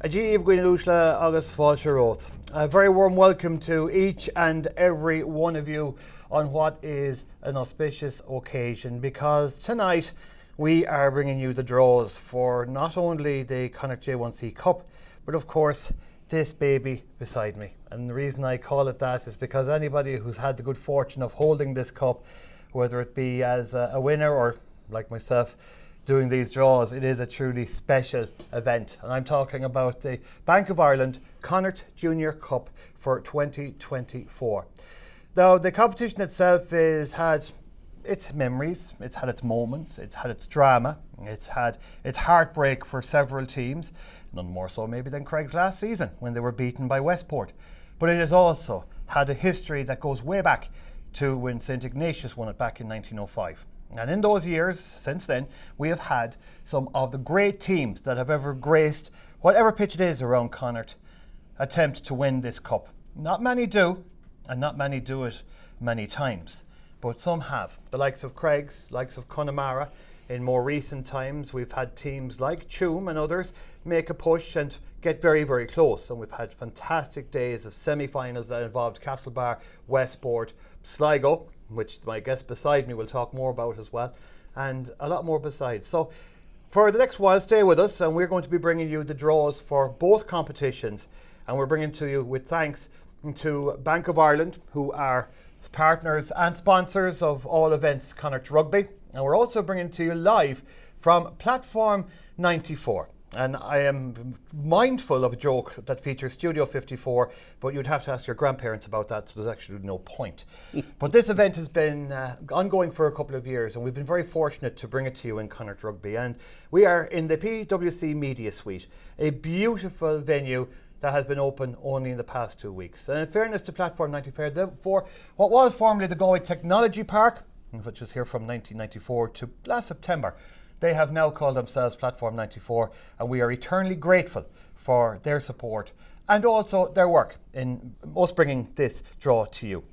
Ajib Gwynúshla August Falsharoth. A very warm welcome to each and every one of you on what is an auspicious occasion, because tonight we are bringing you the draws for not only the Connacht J1C Cup, but of course this baby beside me. And the reason I call it that is because anybody who's had the good fortune of holding this cup, whether it be as a winner or like myself doing these draws, it is a truly special event. And I'm talking about the Bank of Ireland Connacht Junior Cup for 2024. Now, the competition itself has had its memories, it's had its moments, it's had its drama, it's had its heartbreak for several teams, none more so maybe than Craig's last season when they were beaten by Westport. But it has also had a history that goes way back to when St Ignatius won it back in 1905. And in those years since then, we have had some of the great teams that have ever graced whatever pitch it is around Connacht attempt to win this cup. Not many do, and not many do it many times, but some have. The likes of Craig's, likes of Connemara. In more recent times, we've had teams like Tuam and others make a push and get very, very close. And we've had fantastic days of semi-finals that involved Castlebar, Westport, Sligo, which my guest beside me will talk more about as well, and a lot more besides. So for the next while, stay with us, and we're going to be bringing you the draws for both competitions. And we're bringing to you with thanks to Bank of Ireland, who are partners and sponsors of all events Connacht Rugby. And we're also bringing to you live from Platform 94. And I am mindful of a joke that features Studio 54, but you'd have to ask your grandparents about that, so there's actually no point. But this event has been ongoing for a couple of years, and we've been very fortunate to bring it to you in Connacht Rugby. And we are in the PwC Media Suite, a beautiful venue that has been open only in the past 2 weeks. And in fairness to Platform 94, for what was formerly the Galway Technology Park, which was here from 1994 to last September, they have now called themselves Platform 94, and we are eternally grateful for their support and also their work in us bringing this draw to you.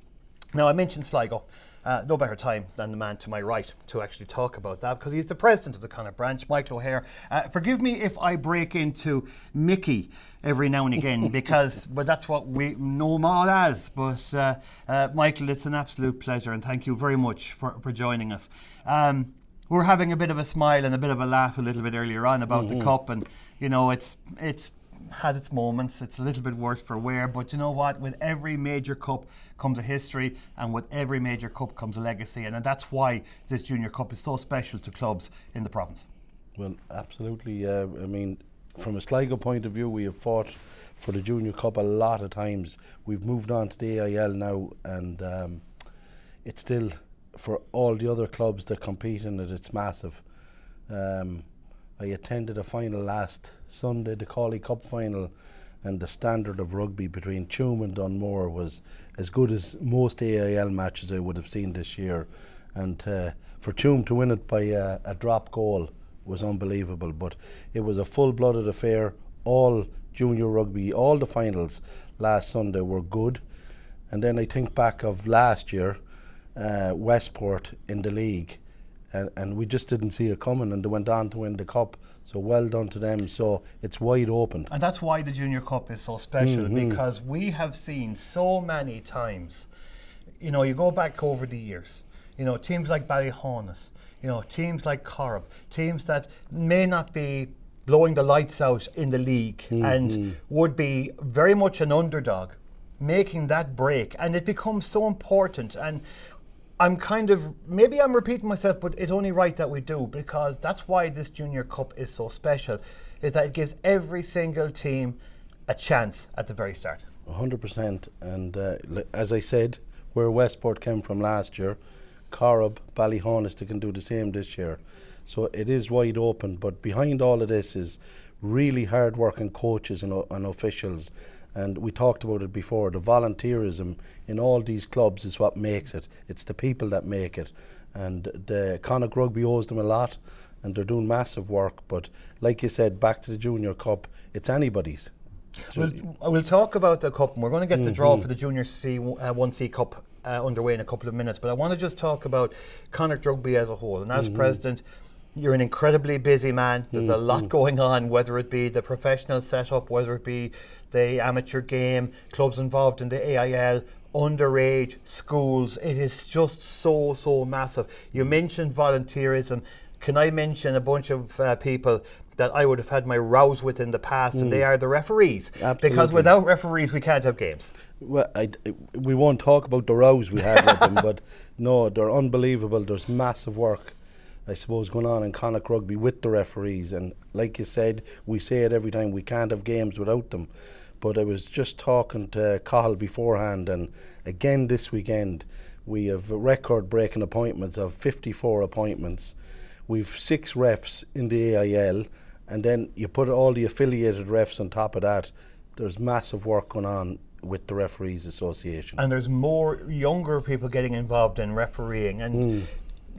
Now, I mentioned Sligo. No better time than the man to my right to actually talk about that, because he's the president of the Connacht branch, Michael O'Hare. Forgive me if I break into Mickey every now and again, because but that's what we know him all as. But Michael, it's an absolute pleasure, and thank you very much for joining us. We're having a bit of a smile and a bit of a laugh a little bit earlier on about the cup, and you know it's had its moments. It's a little bit worse for wear, but you know what? With every major cup comes a history, and with every major cup comes a legacy, and that's why this Junior Cup is so special to clubs in the province. Well, absolutely. I mean, from a Sligo point of view, we have fought for the Junior Cup a lot of times. We've moved on to the AIL now, and it's still, for all the other clubs that compete in it, it's massive. I attended a final last Sunday, the Cawley Cup final, and the standard of rugby between Tuam and Dunmore was as good as most AIL matches I would have seen this year. And for Tuam to win it by a drop goal was unbelievable. But it was a full-blooded affair. All junior rugby, all the finals last Sunday were good. And then I think back of last year, Westport in the league, and we just didn't see it coming, and they went on to win the cup. So well done to them. So it's wide open. And that's why the Junior Cup is so special, because we have seen so many times, you know, you go back over the years, you know, teams like Ballyhonus, you know, teams like Corrib, teams that may not be blowing the lights out in the league and would be very much an underdog, making that break, and it becomes so important. And I'm kind of, maybe I'm repeating myself, but it's only right that we do, because that's why this Junior Cup is so special, is that it gives every single team a chance at the very start. 100%. And as I said, where Westport came from last year, Corrib, Ballyhonus, they can do the same this year. So it is wide open, but behind all of this is really hard-working coaches and officials. And we talked about it before, the volunteerism in all these clubs is what makes it. It's the people that make it. And the Connacht Rugby owes them a lot, and they're doing massive work. But like you said, back to the Junior Cup, it's anybody's. We'll talk about the cup, and we're going to get the draw for the Junior C1C Cup underway in a couple of minutes. But I want to just talk about Connacht Rugby as a whole. And as president, You're an incredibly busy man. There's a lot going on, whether it be the professional setup, whether it be the amateur game, clubs involved in the AIL, underage, schools. It is just so massive. You mentioned volunteerism. Can I mention a bunch of people that I would have had my rows with in the past, and they are the referees. Absolutely. Because without referees, we can't have games. Well, we won't talk about the rows we had with them, but no, they're unbelievable. There's massive work, I suppose, going on in Connacht Rugby with the referees. And like you said, we say it every time, we can't have games without them. But I was just talking to Cahill beforehand, and again this weekend, we have record-breaking appointments of 54 appointments. We've 6 refs in the AIL, and then you put all the affiliated refs on top of that. There's massive work going on with the Referees Association. And there's more younger people getting involved in refereeing. And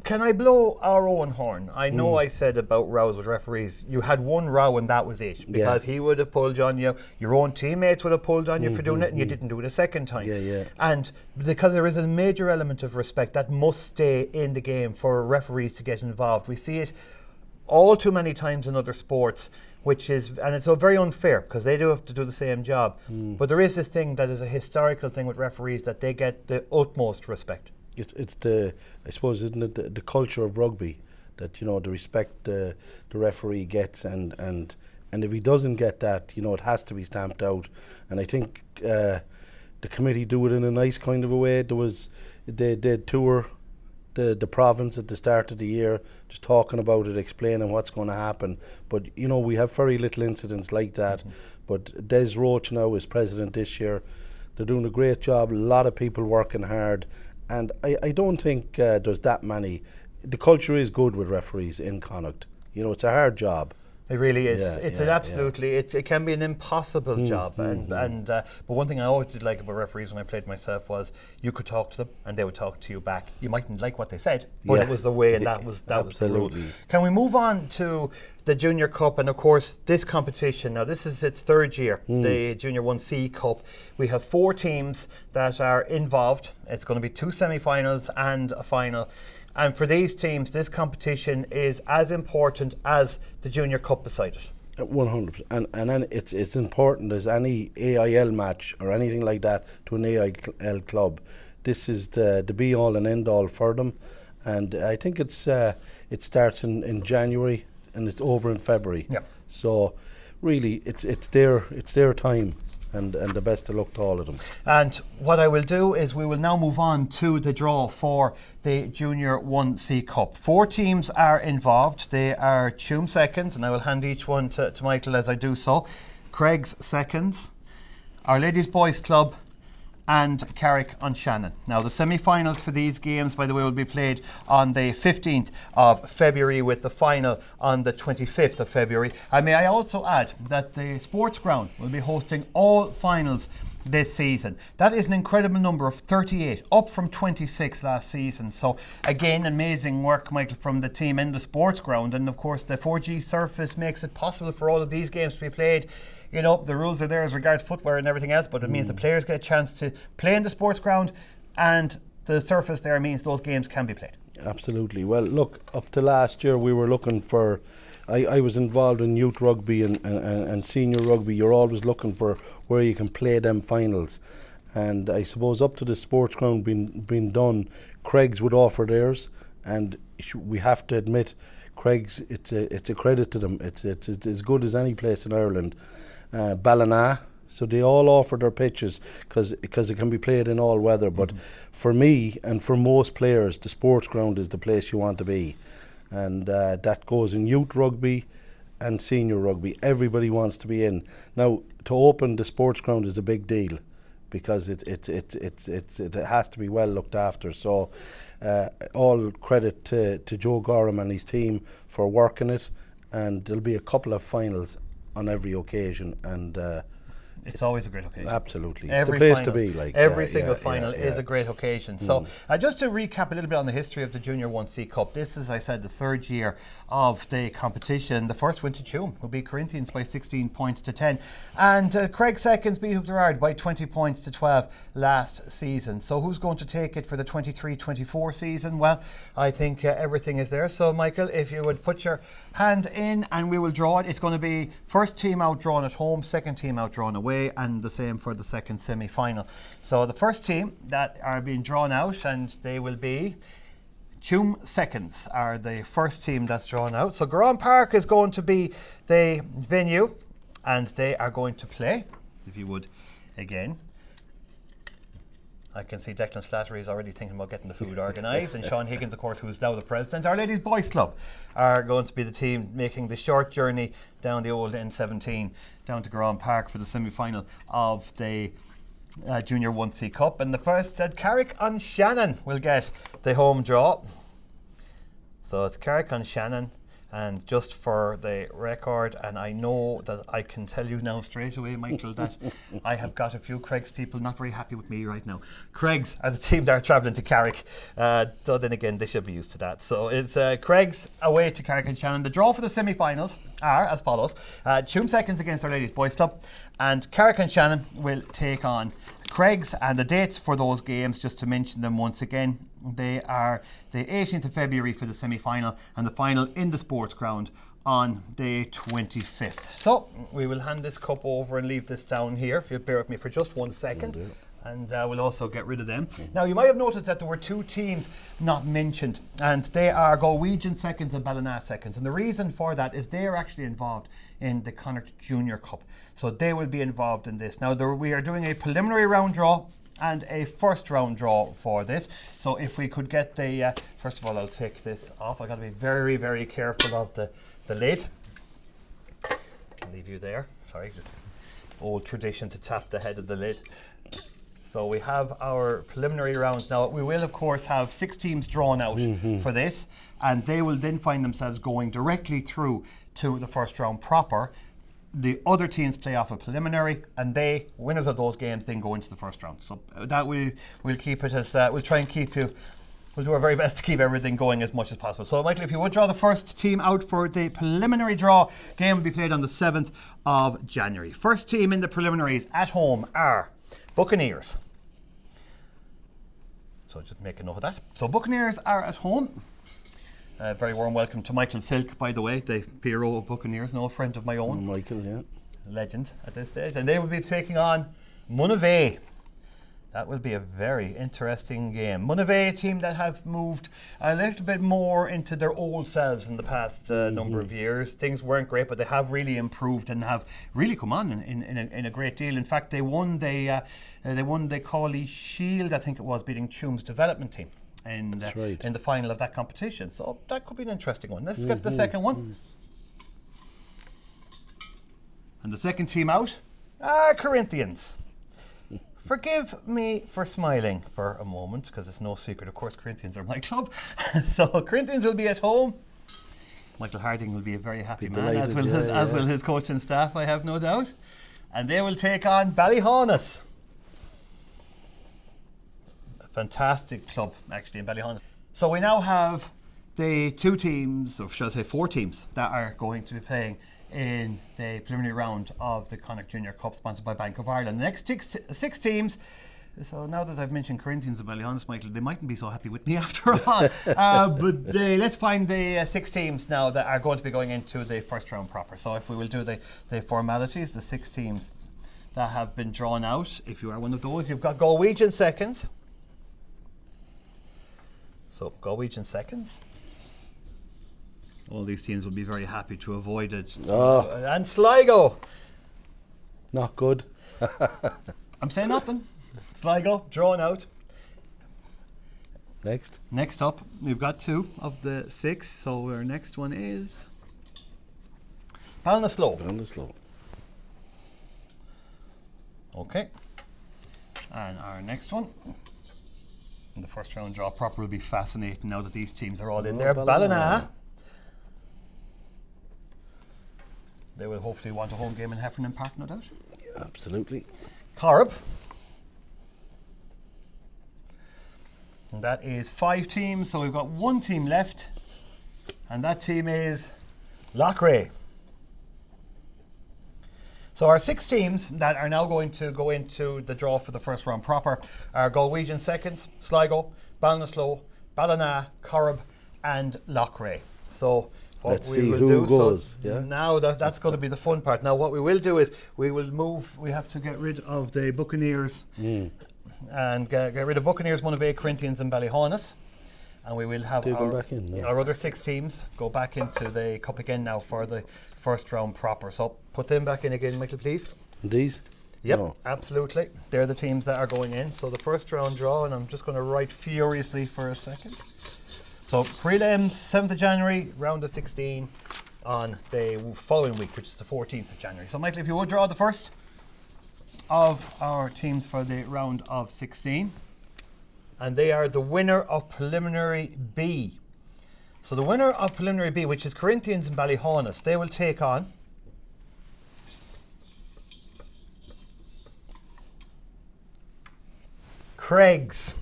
can I blow our own horn? I know I said about rows with referees, you had one row and that was it, because he would have pulled on you, your own teammates would have pulled on you for doing it, and you didn't do it a second time. And because there is a major element of respect that must stay in the game for referees to get involved. We see it all too many times in other sports, which is, and it's so very unfair because they do have to do the same job. But there is this thing that is a historical thing with referees, that they get the utmost respect. It's the, I suppose, isn't it the culture of rugby, that, you know, the respect the referee gets, and if he doesn't get that, you know, it has to be stamped out. And I think the committee do it in a nice kind of a way. They tour the province at the start of the year, just talking about it, explaining what's going to happen. But, you know, we have very little incidents like that. But Des Roach now is president this year. They're doing a great job, a lot of people working hard, and I don't think there's that many. The culture is good with referees in Connacht. You know, it's a hard job. It really is. Yeah, It's yeah, an absolutely, it can be an impossible job. But one thing I always did like about referees when I played myself was you could talk to them and they would talk to you back. You mightn't like what they said, but it was the way, and that was the rule. Can we move on to the Junior Cup? And of course, this competition, now this is its 3rd year, the Junior 1C Cup. We have 4 teams that are involved. It's going to be 2 semi-finals and a final. And for these teams, this competition is as important as the Junior Cup beside it. 100%. And then it's important as any AIL match or anything like that to an AIL club. This is the be all and end all for them. And I think it starts in January and it's over in February. Yeah. So really it's their time. And the best of luck to all of them. And what I will do is we will now move on to the draw for the Junior 1C Cup. 4 teams are involved. They are Tuam seconds, and I will hand each one to Michael as I do so. Craig's seconds, Our Ladies Boys Club, and Carrick on Shannon. Now the semi-finals for these games, by the way, will be played on the 15th of February with the final on the 25th of February. And may I also add that the Sports Ground will be hosting all finals this season. That is an incredible number of 38, up from 26 last season. So again, amazing work, Michael, from the team in the Sports Ground. And of course the 4G surface makes it possible for all of these games to be played. You know, the rules are there as regards footwear and everything else, but it means the players get a chance to play in the Sports Ground, and the surface there means those games can be played. Absolutely. Well, look, up to last year we were looking for, I was involved in youth rugby and senior rugby. You're always looking for where you can play them finals. And I suppose up to the Sports Ground being done, Craig's would offer theirs, and we have to admit, Craig's, it's a credit to them. It's as good as any place in Ireland. Ballina, so they all offer their pitches because it can be played in all weather. But for me and for most players, the Sports Ground is the place you want to be, and that goes in youth rugby and senior rugby. Everybody wants to be in. Now, to open the Sports Ground is a big deal because it has to be well looked after. So all credit to Joe Gorham and his team for working it, and there'll be a couple of finals on every occasion, and It's always a great occasion. Absolutely. It's the place to final, be. Like every single final is a great occasion. So just to recap a little bit on the history of the Junior 1C Cup, this is, I said, the third year of the competition. The first went to Tuam, who beat Corinthians by 16 points to 10. And Craig Seconds beat Hook Gerard by 20 points to 12 last season. So who's going to take it for the 23-24 season? Well, I think everything is there. So Michael, if you would put your hand in and we will draw it. It's going to be first team out drawn at home, second team out drawn away, and the same for the second semi-final. So the first team that are being drawn out, and they will be Tuam Seconds are the first team that's drawn out. So Grand Park is going to be the venue, and they are going to play, if you would, again. I can see Declan Slattery is already thinking about getting the food organised, and Sean Higgins, of course, who is now the president. Our Ladies Boys Club are going to be the team making the short journey down the old N17 down to Grand Park for the semi-final of the Junior 1C Cup. And the first, Carrick on Shannon will get the home draw. So it's Carrick on Shannon. And just for the record, and I know that I can tell you now straight away, Michael, that I have got a few Craig's people not very happy with me right now. Craig's are the team that are travelling to Carrick. So then again, they should be used to that. So it's Craig's away to Carrick and Shannon. The draw for the semi-finals are as follows. Tuam Seconds against Our Ladies Boys Club. And Carrick and Shannon will take on Craig's, and the dates for those games, just to mention them once again, they are the 18th of February for the semi-final, and the final in the sports ground on the 25th. So we will hand this cup over and leave this down here, if you bear with me for just 1 second. And we'll also get rid of them. Now, you might have noticed that there were two teams not mentioned, and they are Galwegian Seconds and Ballina Seconds. And the reason for that is they are actually involved in the Connacht Junior Cup. So they will be involved in this. Now, we are doing a preliminary round draw and a first round draw for this. So if we could get the, first of all, I'll take this off. I've got to be very, very careful of the lid. I'll leave you there. Sorry, just old tradition to tap the head of the lid. So we have our preliminary rounds now. We will, of course, have 6 teams drawn out for this, and they will then find themselves going directly through to the first round proper. The other teams play off a preliminary, and they, winners of those games, then go into the first round. So that we'll keep it as, we'll try and keep you, we'll do our very best to keep everything going as much as possible. So Michael, if you would draw the first team out for the preliminary draw, game will be played on the 7th of January. First team in the preliminaries at home are Buccaneers. So just make a note of that. So Buccaneers are at home. Very warm welcome to Michael Silk, by the way, the PRO of Buccaneers, no friend of my own. Michael, yeah. Legend at this stage. And they will be taking on Mulligan. That will be a very interesting game. Mulligan, a team that have moved a little bit more into their old selves in the past number of years. Things weren't great, but they have really improved and have really come on in a great deal. In fact, they won the Cawley Shield, I think it was, beating Tuam's development team in the final of that competition. So that could be an interesting one. Let's get the second one. And the second team out are Corinthians. Forgive me for smiling for a moment, because it's no secret, of course, Corinthians are my club. So Corinthians will be at home. Michael Harding will be a very happy man, as will his coach and staff, I have no doubt. And they will take on Ballyhaunis. A fantastic club, actually, in Ballyhaunis. So we now have the 2 teams, or should I say 4 teams, that are going to be playing in the preliminary round of the Connacht Junior Cup, sponsored by Bank of Ireland. The next 6 teams, so now that I've mentioned Corinthians and Ballyhaunis, Michael, they mightn't be so happy with me after all. But let's find the 6 teams now that are going to be going into the first round proper. So if we will do the formalities, the 6 teams that have been drawn out, if you are one of those, you've got Galwegian Seconds. So Galwegian Seconds. All these teams will be very happy to avoid it. And Sligo. Not good. I'm saying nothing. Sligo, drawn out. Next up, we've got 2 of the 6. So our next one is Ballinasloe. Okay. And our next one, in the first round draw proper, will be fascinating now that these teams are all in there. Ballina. They will hopefully want a home game in Heffernan Park, no doubt. Absolutely. Corrib. And that is 5 teams, so we've got 1 team left, and that team is Loughrea. So our 6 teams that are now going to go into the draw for the first round proper are Galway second, Sligo, Ballinasloe, Ballina, Corrib and Loughrea. So what Let's we see will who do, goes. so now that's going to be the fun part. Now what we will do is we have to get rid of the Buccaneers and get rid of Buccaneers, Monavea, Corinthians and Ballyhaunis. And we will have our other 6 teams go back into the cup again now for the first round proper. So put them back in again, Michael, please. These? Yep, No. absolutely. They're the teams that are going in. So the first round draw, and I'm just going to write furiously for a second. So prelims, 7th of January, round of 16 on the following week, which is the 14th of January. So Michael, if you would draw the first of our teams for the round of 16. And they are the winner of Preliminary B. So the winner of Preliminary B, which is Corinthians and Ballyhaunis, they will take on Craig's.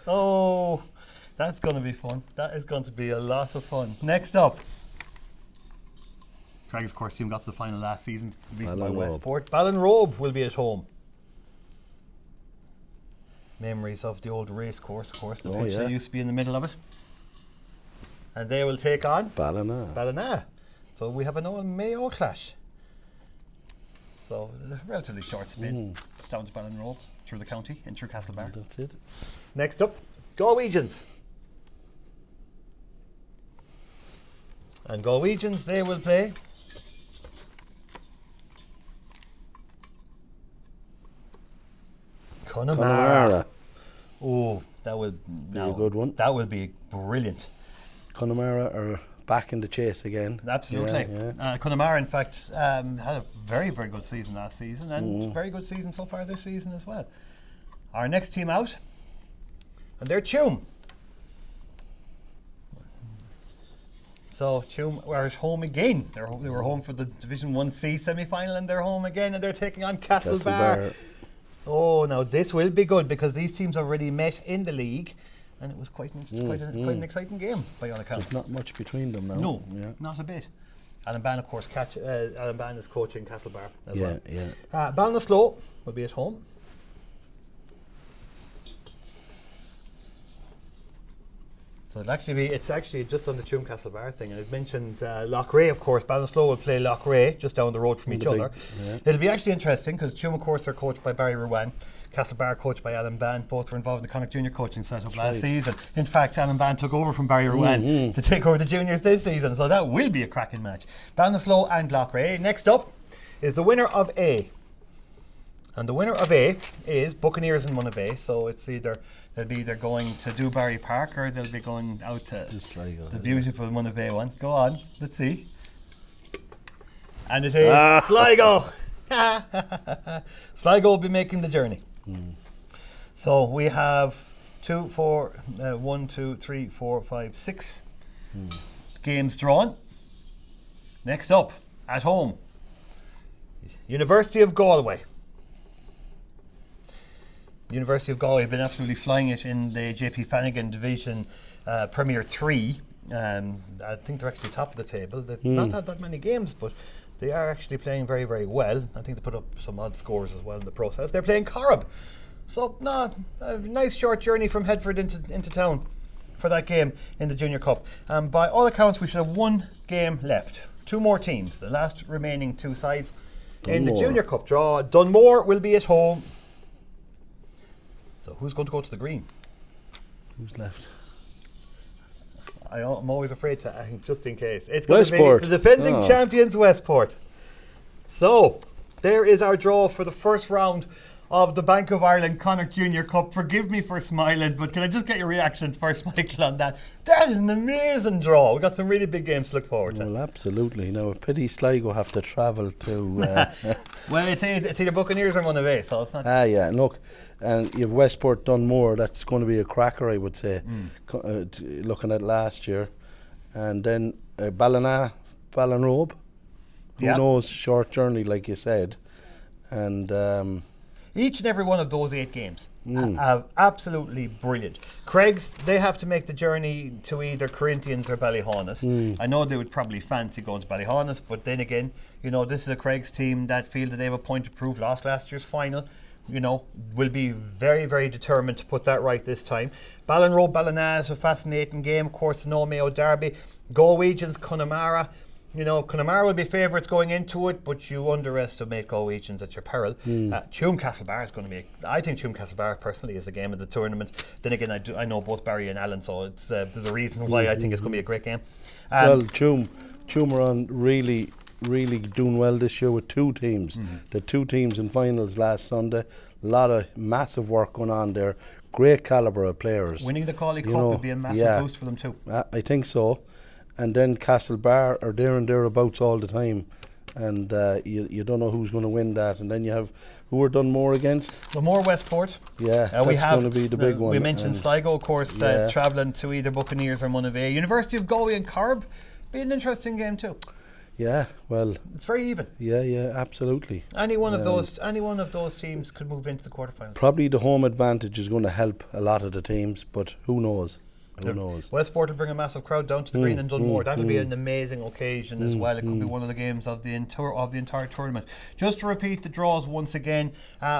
Oh, that's going to be fun. That is going to be a lot of fun. Next up, Craig's, of course, team got to the final last season, beaten by Westport. Ballinrobe will be at home. Memories of the old race course, of course. The pitch that used to be in the middle of it. And they will take on Ballina. So we have an old Mayo clash. So a relatively short spin down to Ballinrobe through the county in through Castlebar. That's it. Next up, Galwegians. And Galwegians, they will play Connemara. Oh, that will be a good one. That will be brilliant. Connemara are back in the chase again. Absolutely. Connemara, in fact, had a very, very good season last season, and very good season so far this season as well. Our next team out, and they're Tuam. So Tuam are at home again. They were home for the Division 1C semi-final, and they're home again, and they're taking on Castlebar. Oh, now this will be good because these teams already met in the league, and it was quite an exciting game by all accounts. There's not much between them now. No, not a bit. Alan Ban, of course, Alan Ban is coaching Castlebar as well. Ballinasloe will be at home. So it's actually just on the Tuam Castlebar thing, and it mentioned Loughrea, of course. Ballinasloe will play Loughrea just down the road from each other. It'll be actually interesting because Tuam, of course, are coached by Barry Ruane, Castlebar coached by Alan Ban. Both were involved in the Connacht Junior coaching setup last season. In fact, Alan Ban took over from Barry Ruane to take over the juniors this season, so that will be a cracking match. Ballinasloe and Loughrea. Next up is the winner of A. And the winner of A is Buccaneers and Monavea, so it's they'll be either going to Dewberry Park or they'll be going out to the beautiful Monavea one. Go on, let's see. And it is Sligo. Sligo will be making the journey. So we have 6 games drawn. Next up, at home, University of Galway. University of Galway have been absolutely flying it in the JP Flanagan Division Premier 3. I think they're actually top of the table. They've not had that many games, but they are actually playing very, very well. I think they put up some odd scores as well in the process. They're playing Corrib. So, a nice short journey from Headford into town for that game in the Junior Cup. By all accounts, we should have 1 game left. 2 more teams, the last remaining 2 sides in the Junior Cup draw. Dunmore will be at home. So who's going to go to the green? Who's left? I'm always afraid to, just in case. It's going Westport. to be the defending champions, Westport. So there is our draw for the first round of the Bank of Ireland Connacht Junior Cup. Forgive me for smiling, but can I just get your reaction first, Michael, on that? That is an amazing draw. We've got some really big games to look forward to. Well, absolutely. Now, a pity Sligo have to travel to... Well, it's either Buccaneers or Monavea, so it's not... Look, and you have Westport Dunmore. That's going to be a cracker, I would say, looking at last year. And then Ballinrobe. Who knows? Short journey, like you said. And each and every one of those 8 games are absolutely brilliant. Craig's, they have to make the journey to either Corinthians or Ballyhonus. I know they would probably fancy going to Ballyhonus, but then again, you know, this is a Craig's team that feel that they have a point to prove. Lost last year's final. You know, will be very, very determined to put that right this time. Ballinrobe, Ballina is a fascinating game. Of course, the No Mayo Derby. Galwegians, Connemara. You know, Connemara will be favourites going into it, but you underestimate Galwegians at your peril. Tuam Castlebar is going to be, I think Tuam Castlebar personally is the game of the tournament. Then again, I know both Barry and Allen, so it's there's a reason why I think it's going to be a great game. Well, Tuam are on really doing well this year with 2 teams. The 2 teams in finals last Sunday. A lot of massive work going on there. Great calibre of players. Winning the Cawley Cup would be a massive boost for them too. I think so. And then Castlebar are there and thereabouts all the time. And you don't know who's going to win that. And then you have, who are Dunmore against? Dunmore Westport. Yeah, that's going to be the big one. We mentioned Sligo, of course, travelling to either Buccaneers or Monavea. University of Galway and Corb. Be an interesting game too. Yeah, well, it's very even. Yeah, absolutely. Any one of those teams could move into the quarterfinals. Probably the home advantage is going to help a lot of the teams, but who knows? Who knows? Westport will bring a massive crowd down to the green in Dunmore. That'll be an amazing occasion as well. It could be one of the games of the entire tournament. Just to repeat the draws once again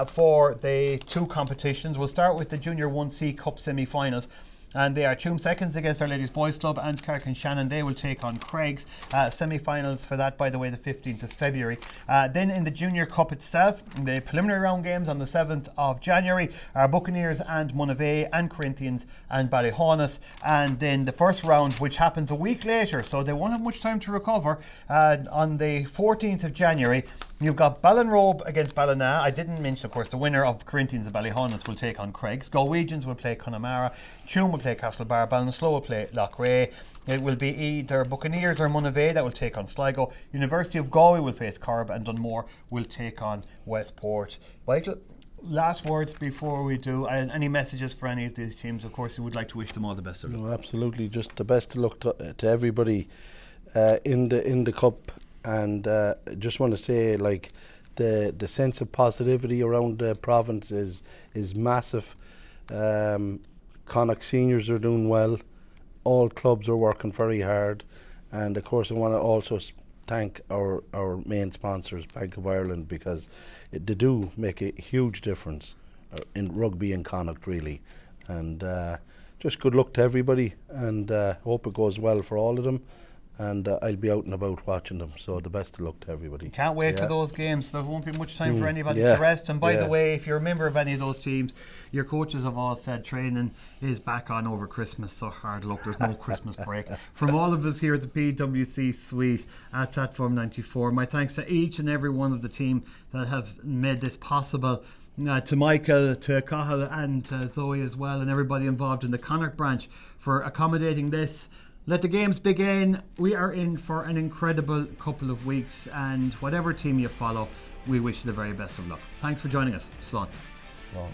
for the 2 competitions. We'll start with the Junior 1C Cup semi-finals. And they are Tuam seconds against Our Ladies Boys Club, and Carrick and Shannon. They will take on Craig's. Semi-finals for that, by the way, the 15th of February. Then in the Junior Cup itself, the preliminary round games on the 7th of January are Buccaneers and Monavea and Corinthians and Ballyhonus. And then the first round, which happens a week later, so they won't have much time to recover, on the 14th of January, you've got Ballinrobe against Ballina. I didn't mention, of course, the winner of Corinthians and Ballyhonus will take on Craig's. Galwegians will play Connemara. Tuam will play Castlebar. Ballinasloe will play Loughrea. It will be either Buccaneers or Monavea that will take on Sligo. University of Galway will face Corb, and Dunmore will take on Westport. Michael, last words before we do. Any messages for any of these teams? Of course, we would like to wish them all the best of luck. No, absolutely. Just the best of luck to everybody in the cup. And just want to say, like, the sense of positivity around the province is massive. Connacht seniors are doing well. All clubs are working very hard. And of course, I want to also thank our main sponsors, Bank of Ireland, because they do make a huge difference in rugby in Connacht, really. And just good luck to everybody, and hope it goes well for all of them. And I'll be out and about watching them, so the best of luck to everybody. Can't wait for those games. There won't be much time for anybody to rest. And by the way, if you're a member of any of those teams, your coaches have all said training is back on over Christmas, so hard luck, there's no Christmas break. From all of us here at the PWC Suite at Platform 94, my thanks to each and every one of the team that have made this possible. To Michael, to Cahill and to Zoe as well, and everybody involved in the Connacht branch for accommodating this. Let the games begin. We are in for an incredible couple of weeks, and whatever team you follow, we wish you the very best of luck. Thanks for joining us. Slán. Slán.